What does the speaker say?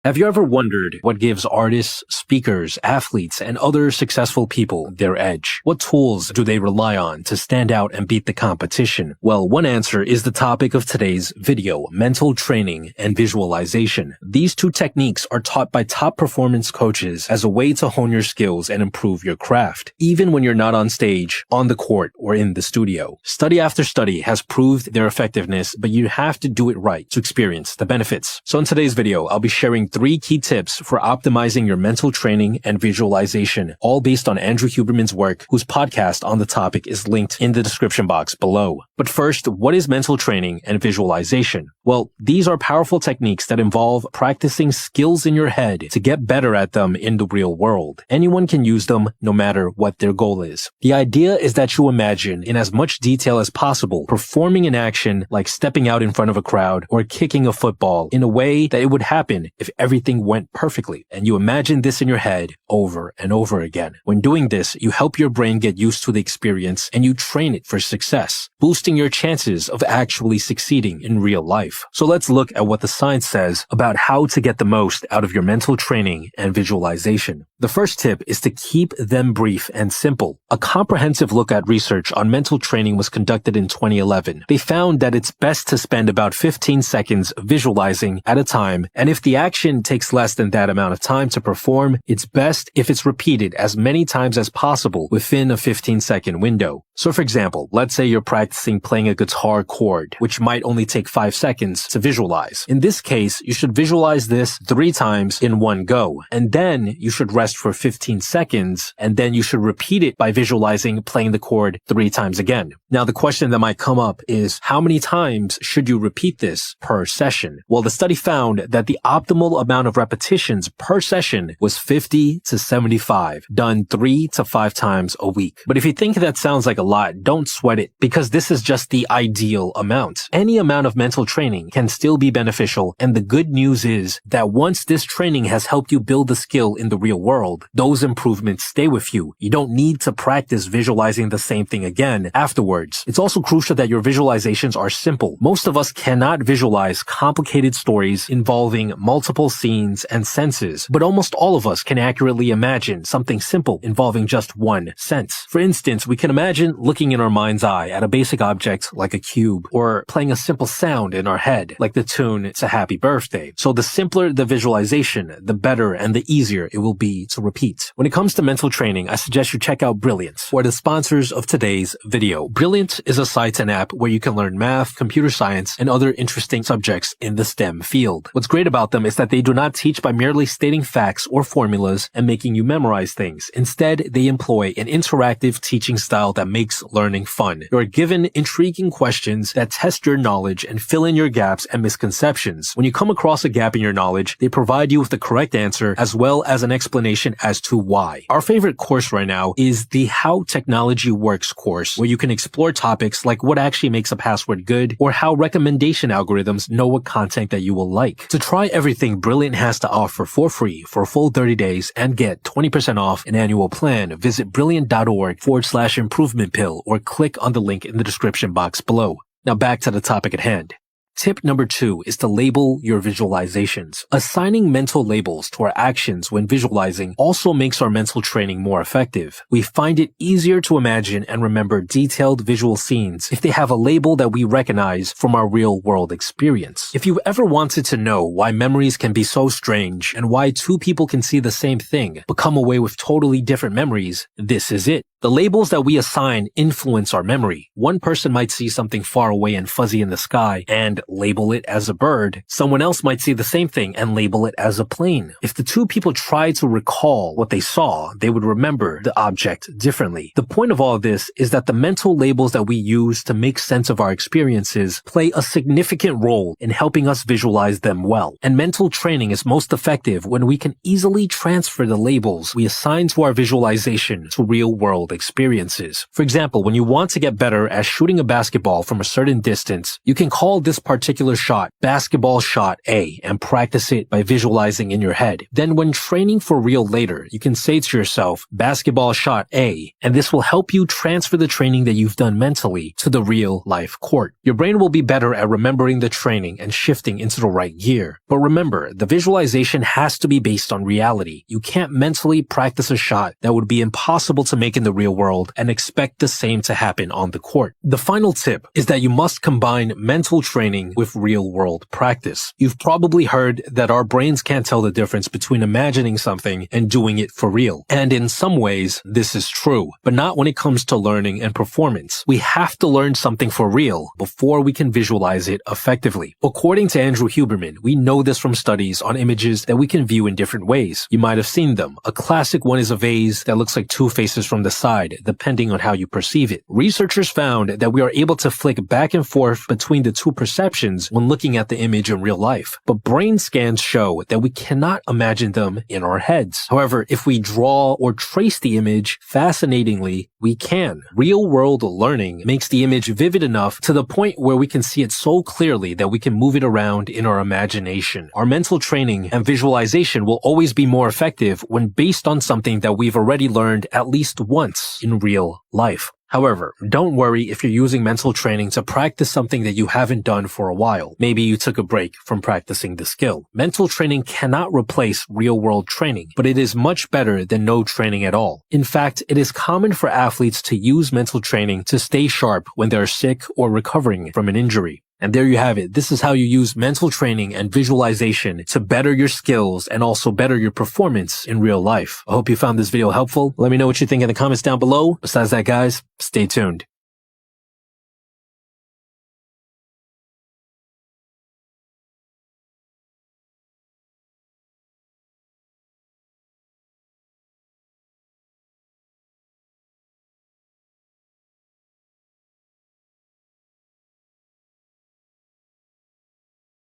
Have you ever wondered what gives artists, speakers, athletes, and other successful people their edge? What tools do they rely on to stand out and beat the competition? Well, one answer is the topic of today's video, mental training and visualization. These two techniques are taught by top performance coaches as a way to hone your skills and improve your craft, even when you're not on stage, on the court, or in the studio. Study after study has proved their effectiveness, but you have to do it right to experience the benefits. So in today's video, I'll be sharing 3 key tips for optimizing your mental training and visualization, all based on Andrew Huberman's work, whose podcast on the topic is linked in the description box below. But first, what is mental training and visualization? Well, these are powerful techniques that involve practicing skills in your head to get better at them in the real world. Anyone can use them no matter what their goal is. The idea is that you imagine in as much detail as possible performing an action like stepping out in front of a crowd or kicking a football in a way that it would happen if everything went perfectly. And you imagine this in your head over and over again. When doing this, you help your brain get used to the experience and you train it for success, boosting your chances of actually succeeding in real life. So let's look at what the science says about how to get the most out of your mental training and visualization. The first tip is to keep them brief and simple. A comprehensive look at research on mental training was conducted in 2011. They found that it's best to spend about 15 seconds visualizing at a time, and if the action takes less than that amount of time to perform, it's best if it's repeated as many times as possible within a 15-second window. So for example, let's say you're practicing playing a guitar chord, which might only take 5 seconds to visualize. In this case, you should visualize this 3 times in one go, and then you should rest for 15 seconds, and then you should repeat it by visualizing playing the chord 3 times again. Now the question that might come up is, how many times should you repeat this per session? Well, the study found that the optimal amount of repetitions per session was 50 to 75, done 3 to 5 times a week. But if you think that sounds like a lot, don't sweat it, because this is just the ideal amount. Any amount of mental training can still be beneficial, and the good news is that once this training has helped you build the skill in the real world, those improvements stay with you. You don't need to practice visualizing the same thing again afterwards. It's also crucial that your visualizations are simple. Most of us cannot visualize complicated stories involving multiple scenes and senses, but almost all of us can accurately imagine something simple involving just one sense. For instance, we can imagine looking in our mind's eye at a basic object like a cube, or playing a simple sound in our head like the tune "It's a Happy Birthday." So the simpler the visualization, the better and the easier it will be to repeat. When it comes to mental training, I suggest you check out Brilliant, who are the sponsors of today's video. Brilliant is a site and app where you can learn math, computer science, and other interesting subjects in the STEM field. What's great about them is that they do not teach by merely stating facts or formulas and making you memorize things. Instead, they employ an interactive teaching style that makes learning fun. You are given intriguing questions that test your knowledge and fill in your gaps and misconceptions. When you come across a gap in your knowledge, they provide you with the correct answer as well as an explanation as to why. Our favorite course right now is the How Technology Works course, where you can explore topics like what actually makes a password good, or how recommendation algorithms know what content that you will like. To try everything Brilliant has to offer for free for a full 30 days and get 20% off an annual plan, visit brilliant.org/improvement pill or click on the link in the description box below. Now back to the topic at hand. Tip number 2 is to label your visualizations. Assigning mental labels to our actions when visualizing also makes our mental training more effective. We find it easier to imagine and remember detailed visual scenes if they have a label that we recognize from our real-world experience. If you ever wanted to know why memories can be so strange and why 2 people can see the same thing but come away with totally different memories, this is it. The labels that we assign influence our memory. One person might see something far away and fuzzy in the sky and label it as a bird. Someone else might see the same thing and label it as a plane. If the 2 people tried to recall what they saw, they would remember the object differently. The point of all of this is that the mental labels that we use to make sense of our experiences play a significant role in helping us visualize them well. And mental training is most effective when we can easily transfer the labels we assign to our visualization to real-world experiences. For example, when you want to get better at shooting a basketball from a certain distance, you can call this particular shot, basketball shot A, and practice it by visualizing in your head. Then when training for real later, you can say to yourself, basketball shot A, and this will help you transfer the training that you've done mentally to the real life court. Your brain will be better at remembering the training and shifting into the right gear. But remember, the visualization has to be based on reality. You can't mentally practice a shot that would be impossible to make in the real world and expect the same to happen on the court. The final tip is that you must combine mental training with real-world practice. You've probably heard that our brains can't tell the difference between imagining something and doing it for real. And in some ways, this is true, but not when it comes to learning and performance. We have to learn something for real before we can visualize it effectively. According to Andrew Huberman, we know this from studies on images that we can view in different ways. You might have seen them. A classic one is a vase that looks like two faces from the side, depending on how you perceive it. Researchers found that we are able to flick back and forth between the two perceptions when looking at the image in real life. But brain scans show that we cannot imagine them in our heads. However, if we draw or trace the image, fascinatingly, we can. Real-world learning makes the image vivid enough to the point where we can see it so clearly that we can move it around in our imagination. Our mental training and visualization will always be more effective when based on something that we've already learned at least once in real life. However, don't worry if you're using mental training to practice something that you haven't done for a while. Maybe you took a break from practicing the skill. Mental training cannot replace real-world training, but it is much better than no training at all. In fact, it is common for athletes to use mental training to stay sharp when they're sick or recovering from an injury. And there you have it. This is how you use mental training and visualization to better your skills and also better your performance in real life. I hope you found this video helpful. Let me know what you think in the comments down below. Besides that, guys, stay tuned.